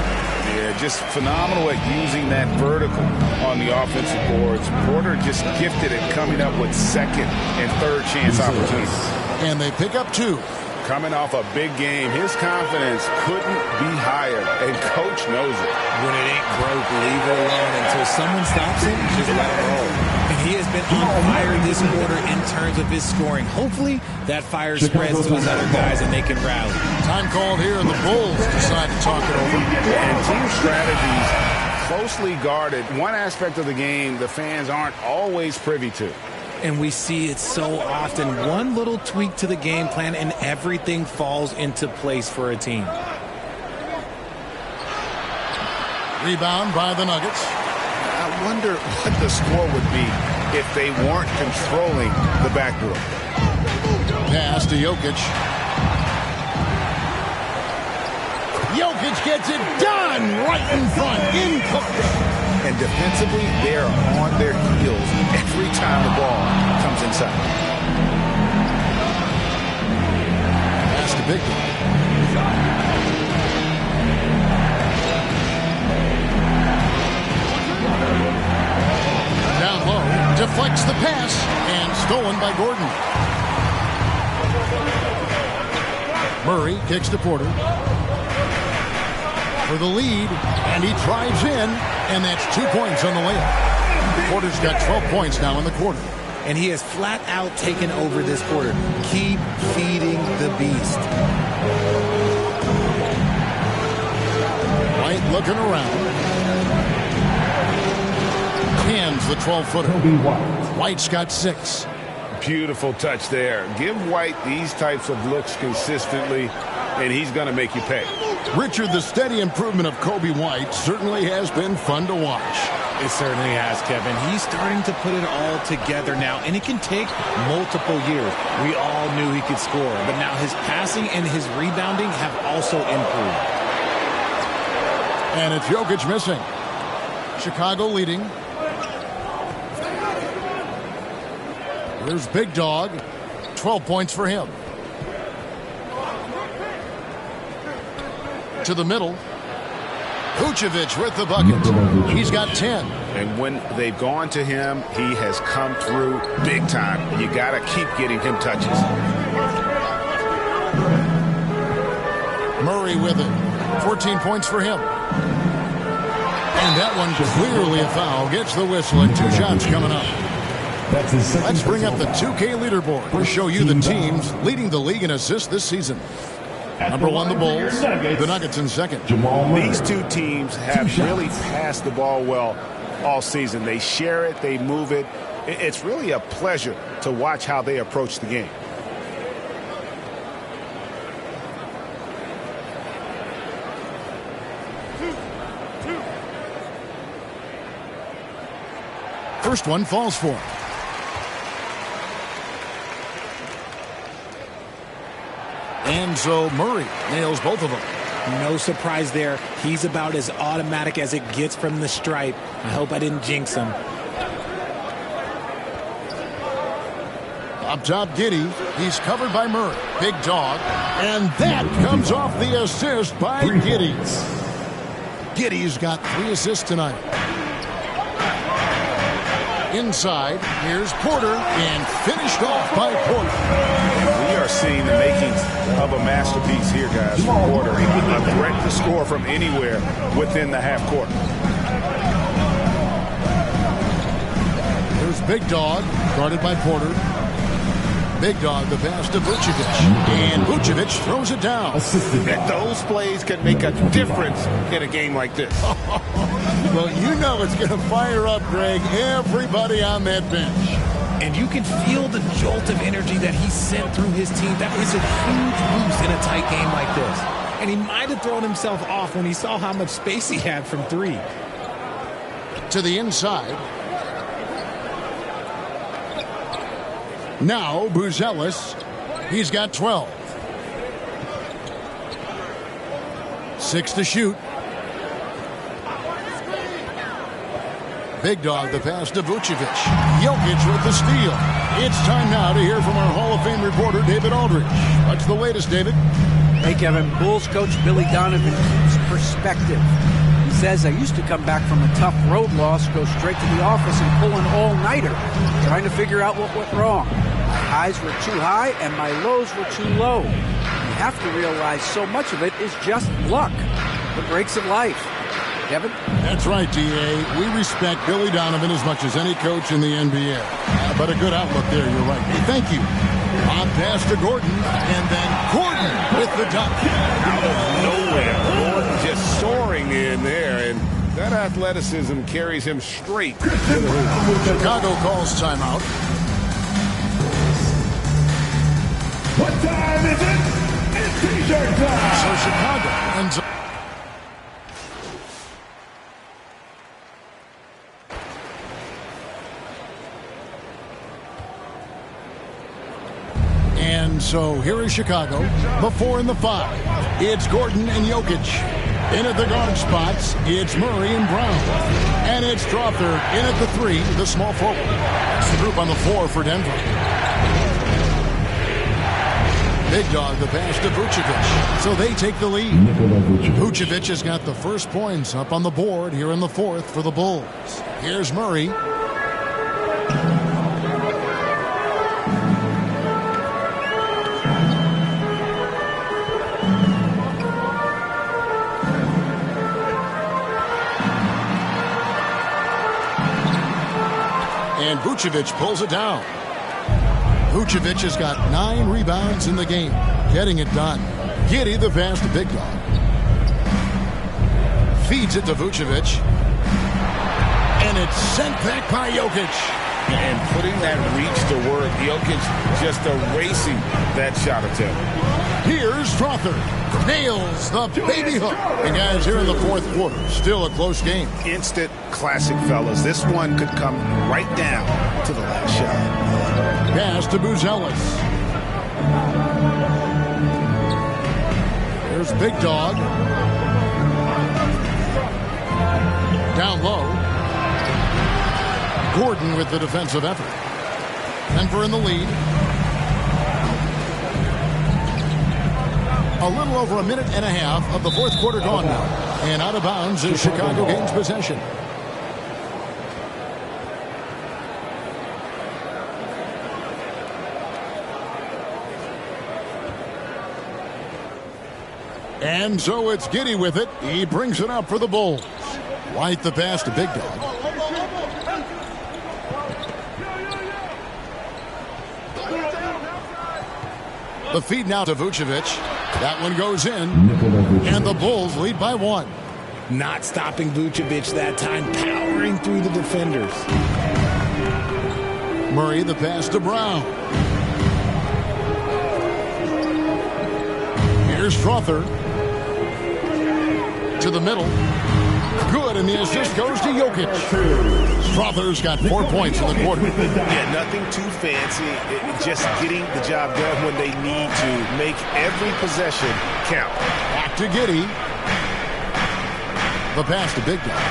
Yeah, just phenomenal at using that vertical on the offensive boards. Porter just gifted at coming up with second and third chance opportunities. And they pick up 2. Coming off a big game, his confidence couldn't be higher, and Coach knows it. When it ain't broke, leave it alone until someone stops it. Just let it roll. And he has been on fire this quarter in terms of his scoring. Hopefully, that fire spreads to his other guys and they can rally. Time called here, and the Bulls decide to talk it over. And team strategies closely guarded. One aspect of the game the fans aren't always privy to. And we see it so often. One little tweak to the game plan and everything falls into place for a team. Rebound by the Nuggets. I wonder what the score would be if they weren't controlling the backdoor. Pass to Jokic. Jokic gets it done right in front, in court. And defensively, they are on their heels every time the ball comes inside. Pass to Big Dog. Down low, deflects the pass, and stolen by Gordon. Murray kicks to Porter for the lead, and he drives in, and that's 2 points on the layup. Porter's got 12 points now in the quarter. And he has flat out taken over this quarter. Keep feeding the beast. White looking around. Hands the 12-footer. White's got 6. Beautiful touch there. Give White these types of looks consistently, and he's going to make you pay. Richard, the steady improvement of Coby White certainly has been fun to watch. It certainly has, Kevin. He's starting to put it all together now, and it can take multiple years. We all knew he could score, but now his passing and his rebounding have also improved. And it's Jokic missing. Chicago leading. There's Big Dog. 12 points for him. To the middle. Vucevic with the bucket. He's got 10. And when they've gone to him, he has come through big time. You got to keep getting him touches. Murray with it. 14 points for him. And that one clearly a foul. Gets the whistle and 2 shots coming up. Let's bring up the 2K leaderboard to show you the teams leading the league in assists this season. Number 1, the Bulls. The Nuggets in second. These two teams have really passed the ball well all season. They share it, they move it. It's really a pleasure to watch how they approach the game. First one falls for him. And so Murray nails both of them. No surprise there. He's about as automatic as it gets from the stripe. I hope I didn't jinx him. Up top, Giddey. He's covered by Murray. Big Dog. And that comes off the assist by Giddey. Giddey's got 3 assists tonight. Inside, here's Porter, and finished off by Porter. And we are seeing the makings of a masterpiece here, guys, from Porter. A threat to score from anywhere within the half court. There's Big Dog, guarded by Porter. Big Dog, the pass to Vucevic. And Vucevic throws it down. And those plays can make a difference in a game like this. Well, you know it's going to fire up, Greg, everybody on that bench. And you can feel the jolt of energy that he sent through his team. That is a huge boost in a tight game like this. And he might have thrown himself off when he saw how much space he had from 3. To the inside. Now, Buzelis. He's got 12. 6 to shoot. Big Dog, the pass to Vucevic. Jokic with the steal. It's time now to hear from our Hall of Fame reporter, David Aldridge. What's the latest, David? Hey, Kevin. Bulls coach Billy Donovan keeps perspective. He says, I used to come back from a tough road loss, go straight to the office and pull an all-nighter, trying to figure out what went wrong. My highs were too high and my lows were too low. You have to realize so much of it is just luck. The breaks of life. Kevin? That's right, D.A. We respect Billy Donovan as much as any coach in the NBA. But a good outlook there, you're right. Hey, thank you. On pass to Gordon, and then Gordon with the dunk. Out of nowhere, Gordon just soaring in there, and that athleticism carries him straight to the hoop. Chicago calls timeout. time is it? It's T-shirt time. So Chicago ends up. And so here is Chicago, the 4 and the 5. It's Gordon and Jokic. In at the guard spots, it's Murray and Brown. And it's Strawther in at the 3, the small forward. That's the group on the 4 for Denver. Big Dog, the pass to Vucevic. So they take the lead. Vucevic has got the first points up on the board here in the 4th for the Bulls. Here's Murray. And Vucevic pulls it down. Vucevic has got 9 rebounds in the game, getting it done. Giddey the pass to Big Dog. Feeds it to Vucevic. And it's sent back by Jokic. And putting that reach to work, Jokic just erasing that shot attempt. Here's Strawther. Nails the baby hook. And guys, here in the 4th quarter, still a close game. Instant classic, fellas. This one could come right down to the last shot. Pass to Buzelis. There's Big Dog. Down low. Gordon with the defensive effort. Denver in the lead. A little over a minute and a half of the 4th quarter gone now. And out of bounds as Chicago gains possession. And so it's Giddey with it. He brings it up for the Bulls. White the pass to Big Dog. The feed now to Vucevic. That one goes in. And the Bulls lead by 1. Not stopping Vucevic that time, powering through the defenders. Murray the pass to Brown. Here's Strawther. To the middle. Good, and the assist goes to Jokic. Strawther's got 4 points in the quarter. Yeah, nothing too fancy. Just getting the job done when they need to. Make every possession count. Back to Giddey. The pass to Big Dog.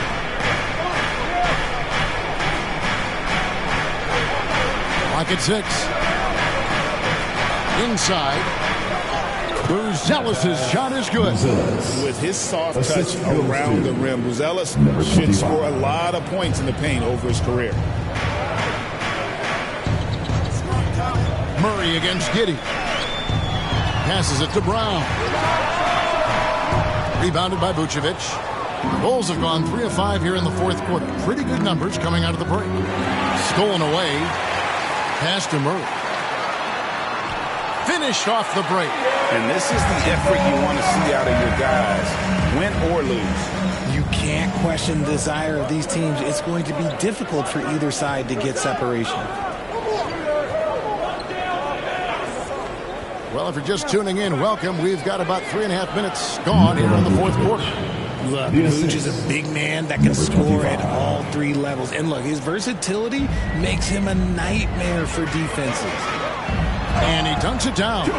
Clock at 6. Inside. Buzelis' shot is good. With his soft touch around the rim, Buzelis should score a lot of points in the paint over his career. Murray against Giddey. Passes it to Brown. Rebounded by Vucevic. The Bulls have gone 3 of 5 here in the 4th quarter. Pretty good numbers coming out of the break. Stolen away. Pass to Murray. Finished off the break. And this is the effort you want to see out of your guys, win or lose. You can't question the desire of these teams. It's going to be difficult for either side to get separation. Well, if you're just tuning in, welcome. We've got about 3.5 minutes gone here in the 4th quarter. Look, Vooch is a big man that can score at all 3 levels. And look, his versatility makes him a nightmare for defenses. And he dunks it down.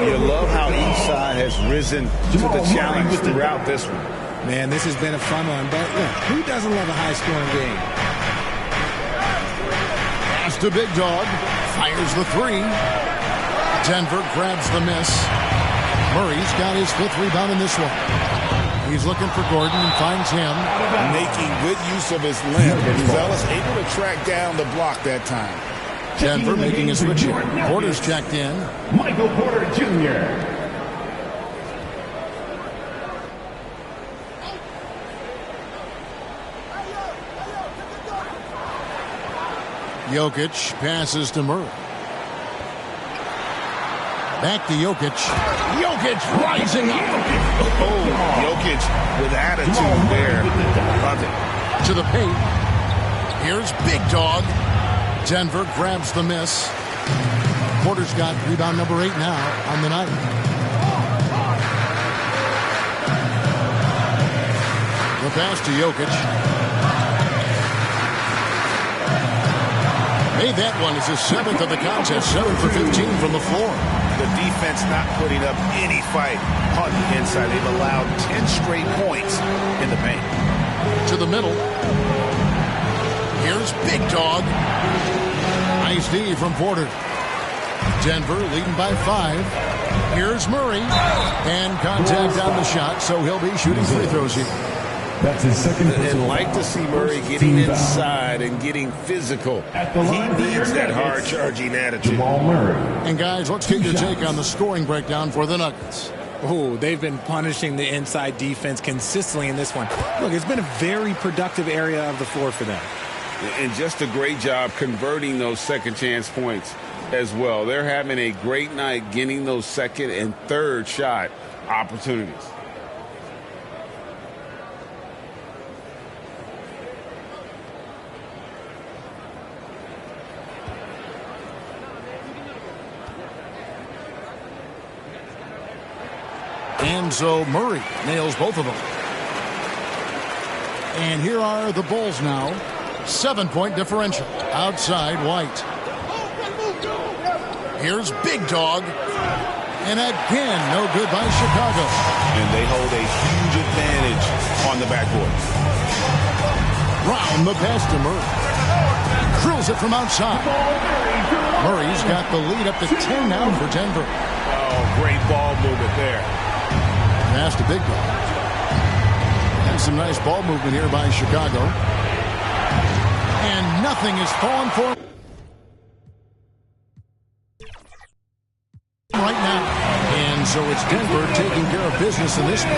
You love how each side has risen to the challenge throughout this one. Man, this has been a fun one. But look, who doesn't love a high-scoring game? Pass to Big Dog. Fires the 3. Denver grabs the miss. Murray's got his 5th rebound in this one. He's looking for Gordon and finds him. Making good use of his length. Buzelis able to track down the block that time. Denver making a switch here. Porter's checked in. Michael Porter Jr. Jokic passes to Murray. Back to Jokic. Jokic rising up. Oh, Jokic with attitude there. Love it. To the paint. Here's Big Dog. Denver grabs the miss. Porter's got rebound number 8 now on the night. The pass to Jokic. Made that one as his 7th of the contest, 7 for 15 from the floor. The defense not putting up any fight on the inside. They've allowed 10 straight points in the paint. To the middle. Here's Big Dog. Nice D from Porter. Denver leading by 5. Here's Murray. And contact on the shot, so he'll be shooting free throws here. That's his second. And like to see Murray getting inside and getting physical. He needs that hard-charging attitude. Jamal Murray. And guys, let's get your take on the scoring breakdown for the Nuggets. Oh, they've been punishing the inside defense consistently in this one. Look, it's been a very productive area of the floor for them. And just a great job converting those second chance points as well. They're having a great night getting those second and third shot opportunities. And so Murray nails both of them. And here are the Bulls now. 7-point differential. Outside White. Here's Big Dog. And again, no good by Chicago. And they hold a huge advantage on the backboard. Brown the pass to Murray. Drills it from outside. Murray's got the lead up to 10 now for Denver. Oh, great ball movement there. Pass to Big Dog. And some nice ball movement here by Chicago. And nothing is falling for right now. And so it's Denver taking care of business in this game.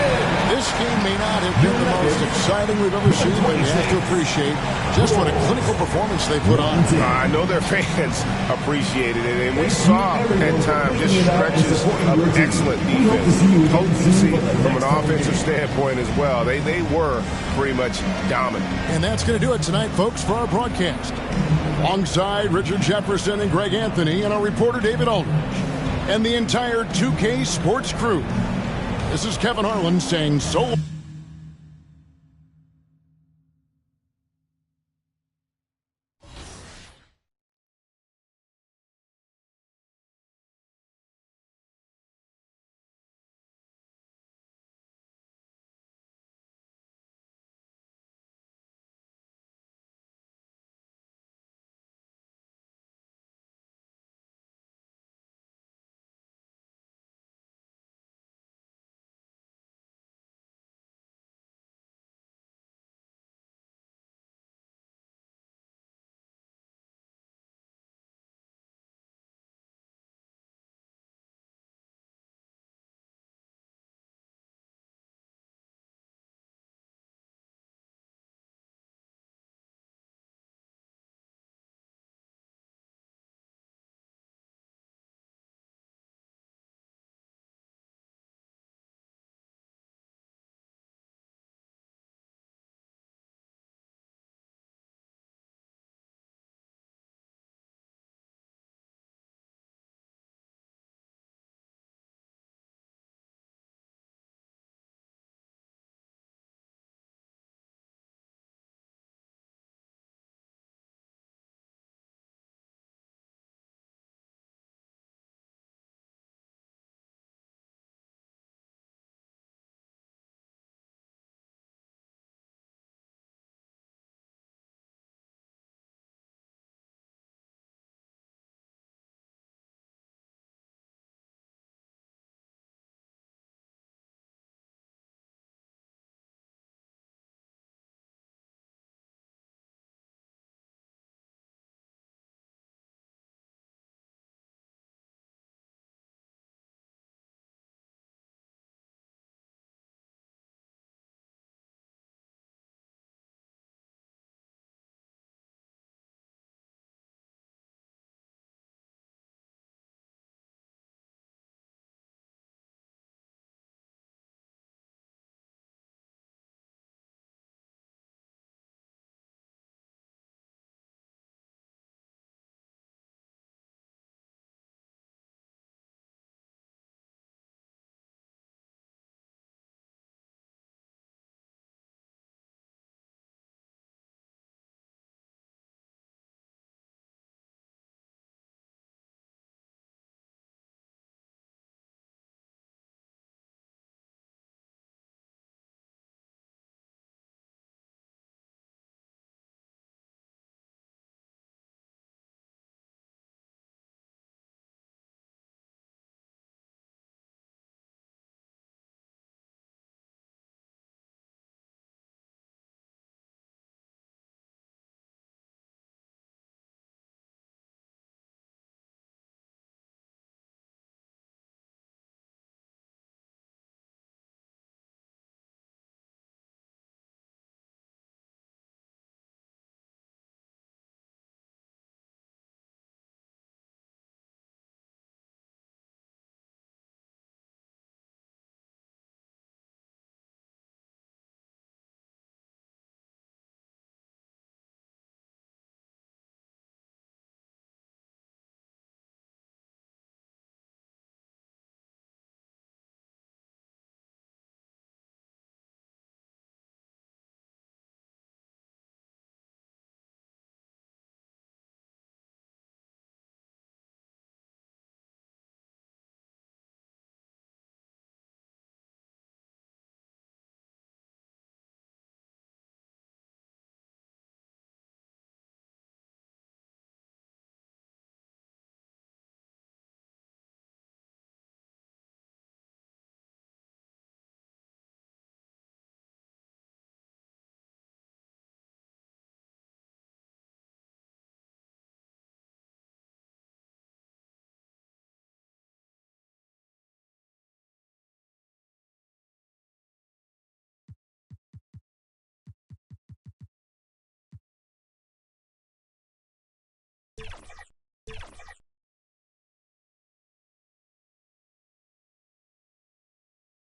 This game may not have been the most exciting we've ever seen, but you have to appreciate just what a clinical performance they put on. I know their fans appreciated it, and we saw at times just stretches of excellent defense, potency from an offensive standpoint as well. They were pretty much dominant. And that's going to do it tonight, folks, for our broadcast. Alongside Richard Jefferson and Greg Anthony and our reporter David Aldridge and the entire 2K Sports crew. This is Kevin Harlan saying so long.